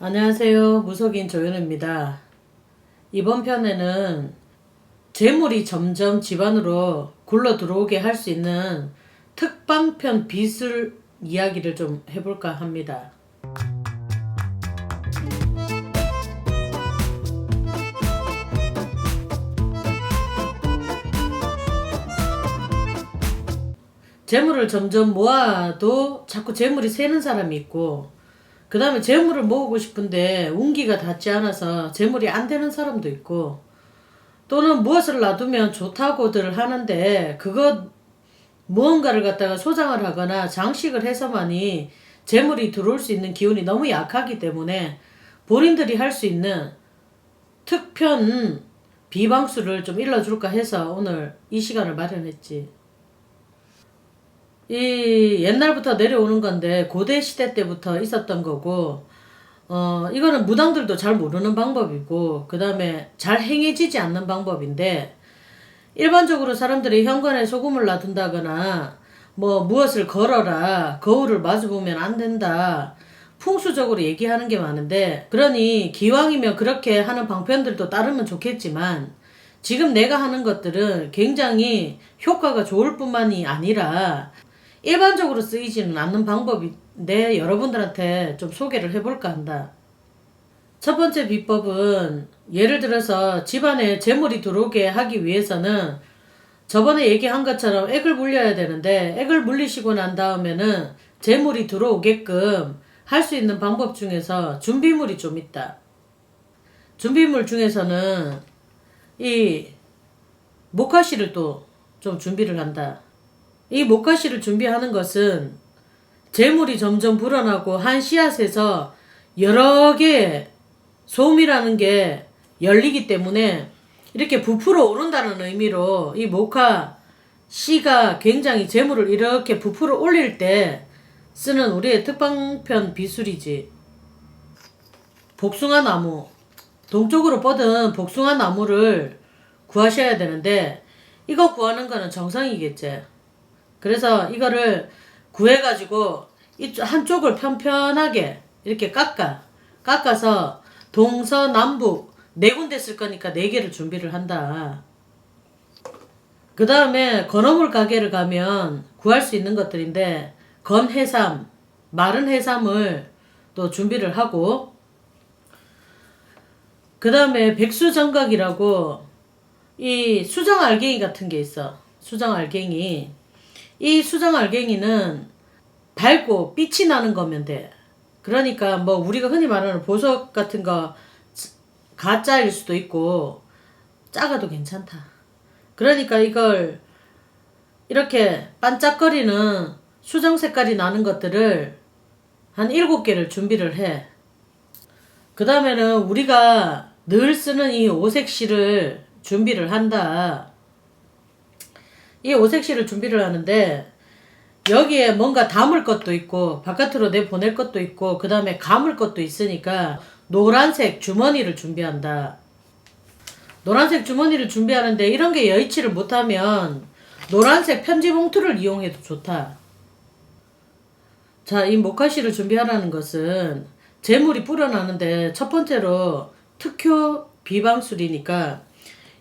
안녕하세요. 무속인 조연입니다. 이번 편에는 재물이 점점 집안으로 굴러 들어오게 할 수 있는 특방편 비술 이야기를 좀 해볼까 합니다. 재물을 점점 모아도 자꾸 재물이 새는 사람이 있고, 그 다음에 재물을 모으고 싶은데 운기가 닿지 않아서 재물이 안 되는 사람도 있고, 또는 무엇을 놔두면 좋다고들 하는데 그거 무언가를 갖다가 소장을 하거나 장식을 해서만이 재물이 들어올 수 있는 기운이 너무 약하기 때문에 본인들이 할 수 있는 특편 비방수를 좀 일러줄까 해서 오늘 이 시간을 마련했지. 이 옛날부터 내려오는 건데 고대 시대 때부터 있었던 거고, 이거는 무당들도 잘 모르는 방법이고, 그 다음에 잘 행해지지 않는 방법인데, 일반적으로 사람들이 현관에 소금을 놔둔다거나 뭐 무엇을 걸어라, 거울을 마주보면 안 된다, 풍수적으로 얘기하는 게 많은데, 그러니 기왕이면 그렇게 하는 방편들도 따르면 좋겠지만, 지금 내가 하는 것들은 굉장히 효과가 좋을 뿐만이 아니라 일반적으로 쓰이지는 않는 방법인데 여러분들한테 좀 소개를 해볼까 한다. 첫 번째 비법은, 예를 들어서 집안에 재물이 들어오게 하기 위해서는 저번에 얘기한 것처럼 액을 물려야 되는데, 액을 물리시고 난 다음에는 재물이 들어오게끔 할 수 있는 방법 중에서 준비물이 좀 있다. 준비물 중에서는 이 모카씨를 또 좀 준비를 한다. 이 모카씨를 준비하는 것은 재물이 점점 불어나고 한 씨앗에서 여러 개의 소음이라는 게 열리기 때문에 이렇게 부풀어 오른다는 의미로 이 모카 씨가 굉장히 재물을 이렇게 부풀어 올릴 때 쓰는 우리의 특방편 비술이지. 복숭아 나무, 동쪽으로 뻗은 복숭아 나무를 구하셔야 되는데, 이거 구하는 거는 정상이겠지. 그래서 이거를 구해가지고 한쪽을 편편하게 이렇게 깎아서 동서남북 네 군데 쓸 거니까 네 개를 준비를 한다. 그 다음에 건어물 가게를 가면 구할 수 있는 것들인데, 건해삼, 마른 해삼을 또 준비를 하고, 그 다음에 백수정각이라고 이 수정알갱이 같은 게 있어. 수정알갱이. 이 수정알갱이는 밝고 빛이 나는 거면 돼. 그러니까 뭐 우리가 흔히 말하는 보석 같은 거 가짜일 수도 있고 작아도 괜찮다. 그러니까 이걸 이렇게 반짝거리는 수정 색깔이 나는 것들을 한 7개를 준비를 해. 그 다음에는 우리가 늘 쓰는 이 오색실을 준비를 한다. 이 오색실을 준비를 하는데, 여기에 뭔가 담을 것도 있고 바깥으로 내보낼 것도 있고 그 다음에 감을 것도 있으니까 노란색 주머니를 준비한다. 노란색 주머니를 준비하는데, 이런 게 여의치를 못하면 노란색 편지 봉투를 이용해도 좋다. 자, 이 모카씨를 준비하라는 것은 재물이 불어나는데 첫 번째로 특효 비방술이니까,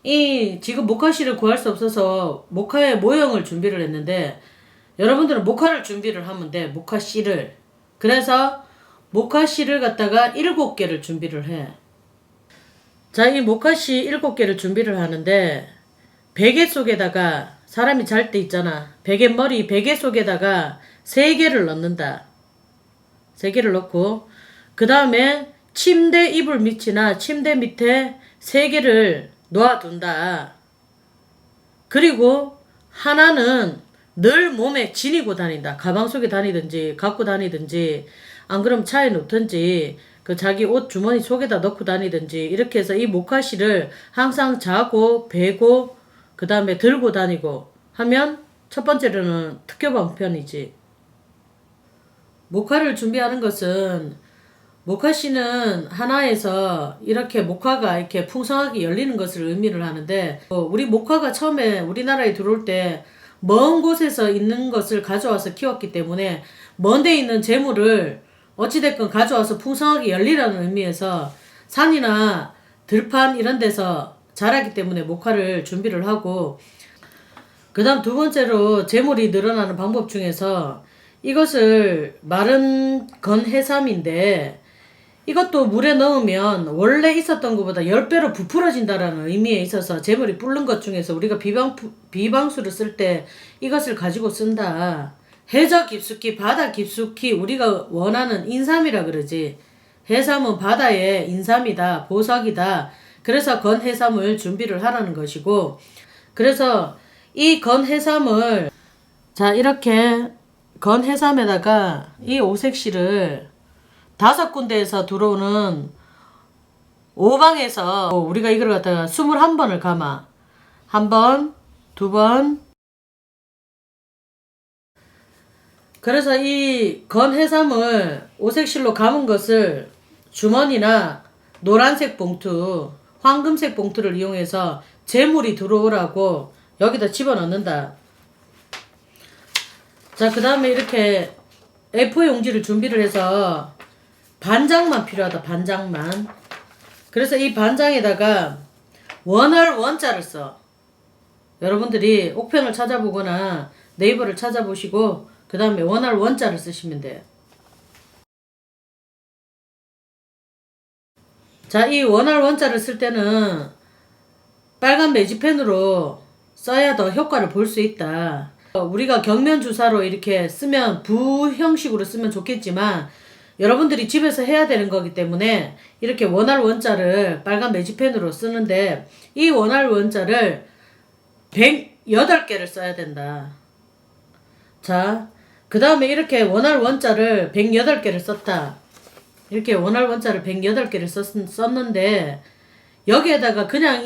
이 지금 모카씨를 구할 수 없어서 모카의 모형을 준비를 했는데, 여러분들은 모카를 준비를 하면 돼. 모카씨를. 그래서 모카씨를 갖다가 7개를 준비를 해. 자, 이 모카씨 7개를 준비를 하는데, 베개 속에다가, 사람이 잘 때 있잖아, 베개 속에다가 3개를 넣는다. 3개를 넣고, 그 다음에 침대 이불 밑이나 침대 밑에 3개를 놓아둔다. 그리고 하나는 늘 몸에 지니고 다닌다. 가방 속에 다니든지 갖고 다니든지, 안 그러면 차에 놓든지 그 자기 옷 주머니 속에다 넣고 다니든지, 이렇게 해서 이 모카씨를 항상 자고 베고 그 다음에 들고 다니고 하면 첫 번째로는 특효방편이지. 모카를 준비하는 것은, 모카씨는 하나에서 이렇게 모카가 이렇게 풍성하게 열리는 것을 의미를 하는데, 우리 모카가 처음에 우리나라에 들어올 때 먼 곳에서 있는 것을 가져와서 키웠기 때문에 먼 데 있는 재물을 어찌됐건 가져와서 풍성하게 열리라는 의미에서 산이나 들판 이런 데서 자라기 때문에 목화를 준비를 하고, 그 다음 두 번째로 재물이 늘어나는 방법 중에서 이것을 마른 건 해삼인데, 이것도 물에 넣으면 원래 있었던 것보다 10배로 부풀어진다라는 의미에 있어서 재물이 불는 것 중에서 우리가 비방수를 쓸 때 이것을 가지고 쓴다. 해저 깊숙이 바다 깊숙이 우리가 원하는 인삼이라 그러지. 해삼은 바다의 인삼이다, 보석이다. 그래서 건 해삼을 준비를 하라는 것이고, 그래서 이 건 해삼을, 자, 이렇게 건 해삼에다가 이 오색실을 5군데에서 들어오는 5방에서 우리가 이걸 갖다가 21번을 감아. 1번, 2번. 그래서 이 건 해삼을 오색실로 감은 것을 주머니나 노란색 봉투, 황금색 봉투를 이용해서 재물이 들어오라고 여기다 집어넣는다. 자, 그 다음에 이렇게 A4 용지를 준비를 해서 반장만 필요하다. 반장만. 그래서 이 반장에다가 원할 원자를 써. 여러분들이 옥편을 찾아보거나 네이버를 찾아보시고 그 다음에 원할 원자를 쓰시면 돼요. 자, 이 원할 원자를 쓸 때는 빨간 매직펜으로 써야 더 효과를 볼 수 있다. 우리가 경면 주사로 이렇게 쓰면 부 형식으로 쓰면 좋겠지만 여러분들이 집에서 해야 되는 거기 때문에 이렇게 원할 원자를 빨간 매직펜으로 쓰는데, 이 원할 원자를 108개를 써야 된다. 자, 그 다음에 이렇게 원할 원자를 108개를 썼다. 이렇게 원할 원자를 108개를 썼는데 여기에다가 그냥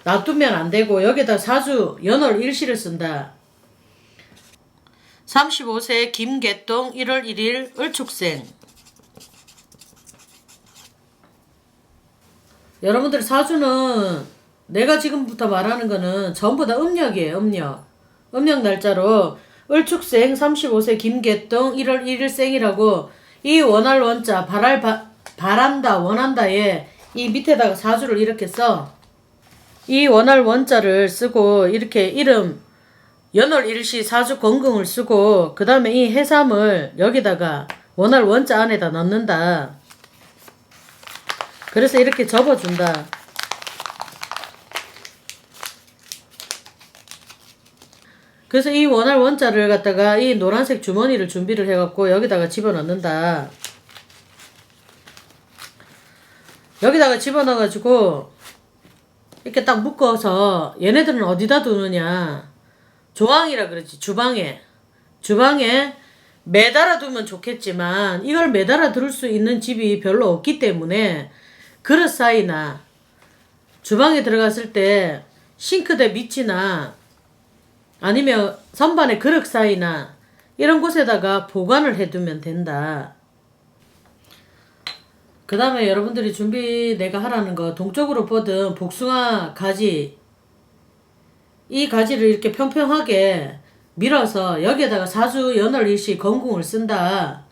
놔두면 안 되고 여기에다 사주 연월 일시를 쓴다. 35세 김개똥 1월 1일 을축생. 여러분들 사주는 내가 지금부터 말하는 거는 전부 다 음력이에요. 음력 날짜로 을축생 35세 김개똥 1월 1일 생이라고 이 원할 원자 바란다 원한다에 이 밑에다가 사주를 이렇게 써. 이 원할 원자를 쓰고 이렇게 이름 연월 일시 사주 건금을 쓰고 그 다음에 이 해삼을 여기다가 원할 원자 안에다 넣는다. 그래서 이렇게 접어준다. 그래서 이 원할 원자를 갖다가 이 노란색 주머니를 준비를 해갖고 여기다가 집어넣는다. 여기다가 집어넣어가지고 이렇게 딱 묶어서 얘네들은 어디다 두느냐. 조항이라 그러지. 주방에 매달아 두면 좋겠지만 이걸 매달아 둘 수 있는 집이 별로 없기 때문에 그릇 사이나 주방에 들어갔을 때 싱크대 밑이나 아니면 선반의 그릇 사이나 이런 곳에다가 보관을 해두면 된다. 그 다음에 여러분들이 내가 하라는 거, 동쪽으로 뻗은 복숭아 가지, 이 가지를 이렇게 평평하게 밀어서 여기에다가 사주 연월 일시 건궁을 쓴다.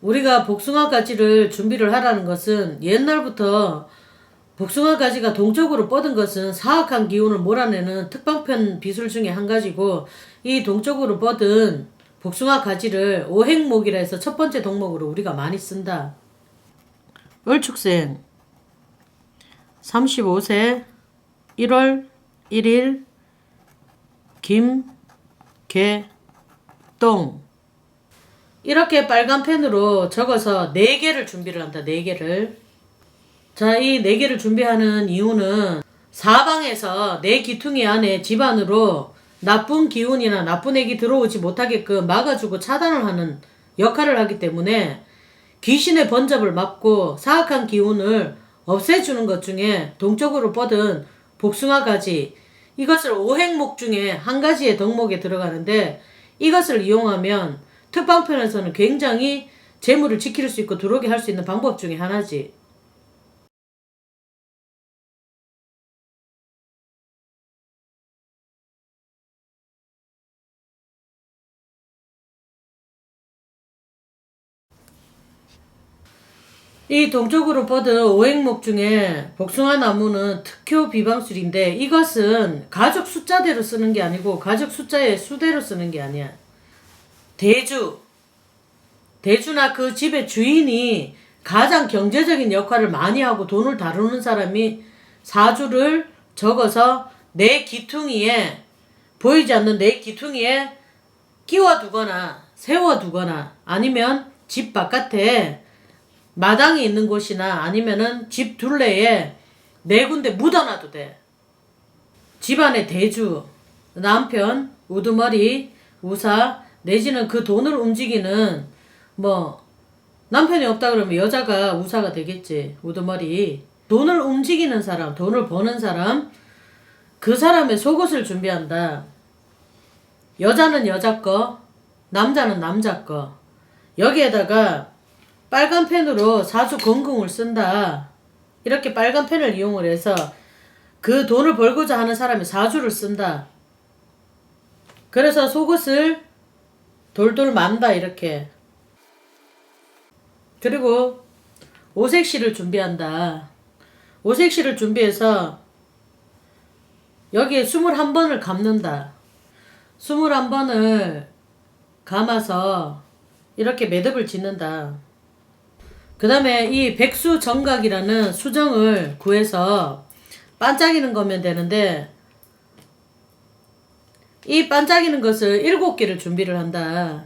우리가 복숭아 가지를 준비를 하라는 것은 옛날부터 복숭아 가지가 동쪽으로 뻗은 것은 사악한 기운을 몰아내는 특방편 비술 중에 한 가지고, 이 동쪽으로 뻗은 복숭아 가지를 오행목이라 해서 첫 번째 동목으로 우리가 많이 쓴다. 을축생 35세 1월 1일 김개똥. 이렇게 빨간 펜으로 적어서 4개를 준비를 한다. 4개를. 자, 이 4개를 준비하는 이유는 사방에서 내 기퉁이 안에 집안으로 나쁜 기운이나 나쁜 액이 들어오지 못하게끔 막아주고 차단을 하는 역할을 하기 때문에 귀신의 번접을 막고 사악한 기운을 없애주는 것 중에 동쪽으로 뻗은 복숭아 가지, 이것을 오행목 중에 한 가지의 덕목에 들어가는데, 이것을 이용하면 특방편에서는 굉장히 재물을 지킬 수 있고 들어오게 할 수 있는 방법 중에 하나지. 이 동쪽으로 뻗은 오행목 중에 복숭아 나무는 특효 비방술인데 이것은 가족 숫자대로 쓰는 게 아니고 가족 숫자의 수대로 쓰는 게 아니야. 대주나 그 집의 주인이 가장 경제적인 역할을 많이 하고 돈을 다루는 사람이 사주를 적어서 내 기퉁이에, 보이지 않는 내 기퉁이에 끼워두거나 세워두거나 아니면 집 바깥에 마당이 있는 곳이나 아니면은 집 둘레에 네 군데 묻어놔도 돼. 집안의 대주, 남편, 우두머리, 우사, 내지는 그 돈을 움직이는 남편이 없다 그러면 여자가 우사가 되겠지. 우두머리. 돈을 움직이는 사람, 돈을 버는 사람, 그 사람의 속옷을 준비한다. 여자는 여자 거, 남자는 남자 거. 여기에다가 빨간 펜으로 사주 건궁을 쓴다. 이렇게 빨간 펜을 이용을 해서 그 돈을 벌고자 하는 사람이 사주를 쓴다. 그래서 속옷을 돌돌 만다 이렇게. 그리고 오색실을 준비한다. 오색실을 준비해서 여기에 21번을 감는다. 21번을 감아서 이렇게 매듭을 짓는다. 그 다음에 이 백수정각이라는 수정을 구해서 반짝이는 거면 되는데 이 반짝이는 것을 7개를 준비를 한다.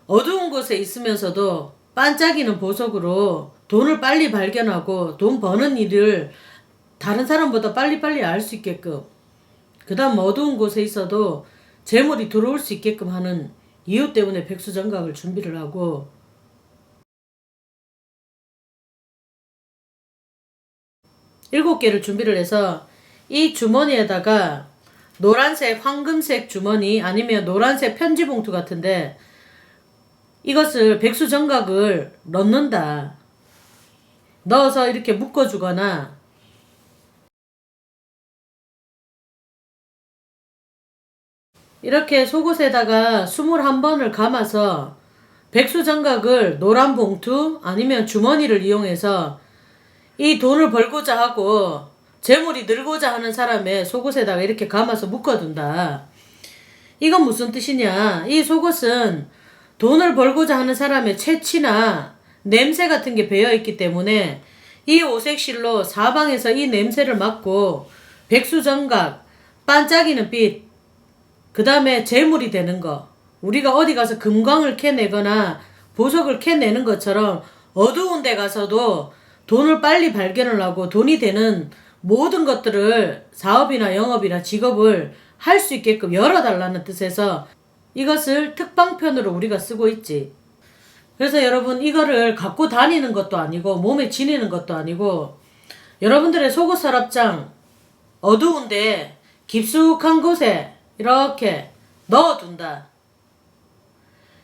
어두운 곳에 있으면서도 반짝이는 보석으로 돈을 빨리 발견하고 돈 버는 일을 다른 사람보다 빨리빨리 알 수 있게끔, 그 다음 어두운 곳에 있어도 재물이 들어올 수 있게끔 하는 이유 때문에 백수정각을 준비를 하고, 7개를 준비를 해서 이 주머니에다가 노란색, 황금색 주머니 아니면 노란색 편지봉투 같은데 이것을 백수정각을 넣는다. 넣어서 이렇게 묶어주거나 이렇게 속옷에다가 21번을 감아서 백수정각을 노란 봉투 아니면 주머니를 이용해서 이 돈을 벌고자 하고 재물이 늘고자 하는 사람의 속옷에다가 이렇게 감아서 묶어둔다. 이건 무슨 뜻이냐? 이 속옷은 돈을 벌고자 하는 사람의 체취나 냄새 같은 게 배어있기 때문에 이 오색실로 사방에서 이 냄새를 맡고 백수정각, 반짝이는 빛, 그 다음에 재물이 되는 거, 우리가 어디 가서 금광을 캐내거나 보석을 캐내는 것처럼 어두운 데 가서도 돈을 빨리 발견을 하고 돈이 되는 모든 것들을 사업이나 영업이나 직업을 할 수 있게끔 열어달라는 뜻에서 이것을 특방편으로 우리가 쓰고 있지. 그래서 여러분 이거를 갖고 다니는 것도 아니고 몸에 지니는 것도 아니고 여러분들의 속옷 서랍장 어두운데 깊숙한 곳에 이렇게 넣어둔다.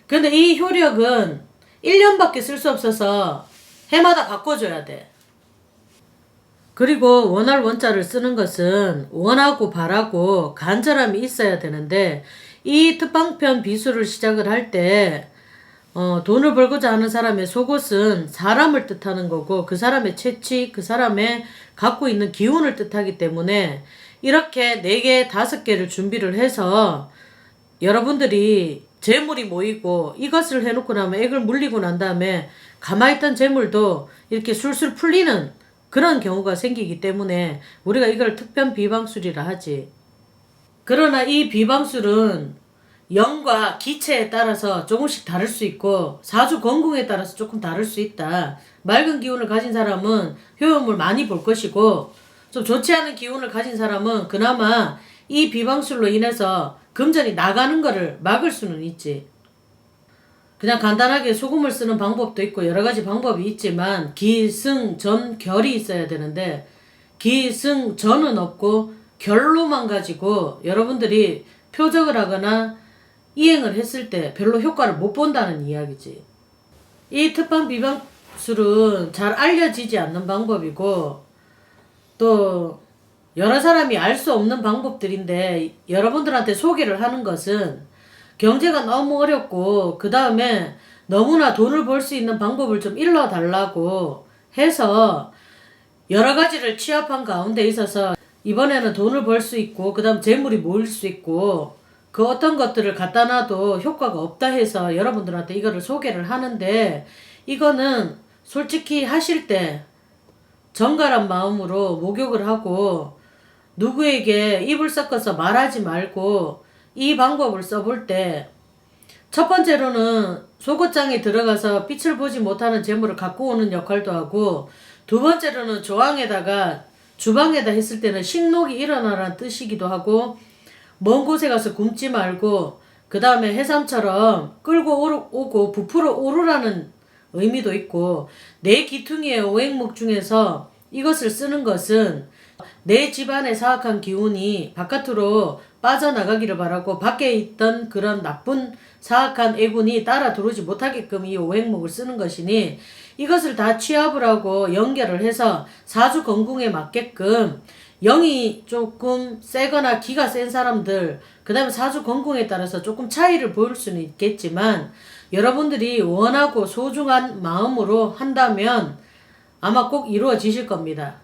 근데 이 효력은 1년밖에 쓸 수 없어서 해마다 바꿔줘야 돼. 그리고 원할 원자를 쓰는 것은 원하고 바라고 간절함이 있어야 되는데 이 특방편 비수를 시작을 할 때 돈을 벌고자 하는 사람의 속옷은 사람을 뜻하는 거고 그 사람의 체취, 그 사람의 갖고 있는 기운을 뜻하기 때문에 이렇게 4개, 5개를 준비를 해서 여러분들이 재물이 모이고 이것을 해놓고 나면 액을 물리고 난 다음에 가만히 있던 재물도 이렇게 술술 풀리는 그런 경우가 생기기 때문에 우리가 이걸 특편 비방술이라 하지. 그러나 이 비방술은 영과 기체에 따라서 조금씩 다를 수 있고 사주 건궁에 따라서 조금 다를 수 있다. 맑은 기운을 가진 사람은 효용을 많이 볼 것이고 좀 좋지 않은 기운을 가진 사람은 그나마 이 비방술로 인해서 금전이 나가는 거를 막을 수는 있지. 그냥 간단하게 소금을 쓰는 방법도 있고 여러 가지 방법이 있지만 기승전결이 있어야 되는데 기승전은 없고 결로만 가지고 여러분들이 표적을 하거나 이행을 했을 때 별로 효과를 못 본다는 이야기지. 이 특방 비방술은 잘 알려지지 않는 방법이고 또 여러 사람이 알 수 없는 방법들인데 여러분들한테 소개를 하는 것은 경제가 너무 어렵고 그 다음에 너무나 돈을 벌 수 있는 방법을 좀 일러달라고 해서 여러 가지를 취합한 가운데 있어서 이번에는 돈을 벌 수 있고 그 다음 재물이 모일 수 있고 그 어떤 것들을 갖다 놔도 효과가 없다 해서 여러분들한테 이거를 소개를 하는데, 이거는 솔직히 하실 때 정갈한 마음으로 목욕을 하고 누구에게 입을 섞어서 말하지 말고 이 방법을 써볼 때, 첫 번째로는 속옷장에 들어가서 빛을 보지 못하는 재물을 갖고 오는 역할도 하고, 두 번째로는 조항에다가 주방에다 했을 때는 식록이 일어나라는 뜻이기도 하고, 먼 곳에 가서 굶지 말고 그 다음에 해삼처럼 끌고 오고 부풀어 오르라는 의미도 있고, 내 기퉁이의 오행목 중에서 이것을 쓰는 것은 내 집안의 사악한 기운이 바깥으로 빠져나가기를 바라고 밖에 있던 그런 나쁜 사악한 애군이 따라 들어오지 못하게끔 이 오행목을 쓰는 것이니, 이것을 다 취합을 하고 연결을 해서 사주건궁에 맞게끔 영이 조금 세거나 기가 센 사람들, 그 다음에 사주건궁에 따라서 조금 차이를 보일 수는 있겠지만 여러분들이 원하고 소중한 마음으로 한다면 아마 꼭 이루어지실 겁니다.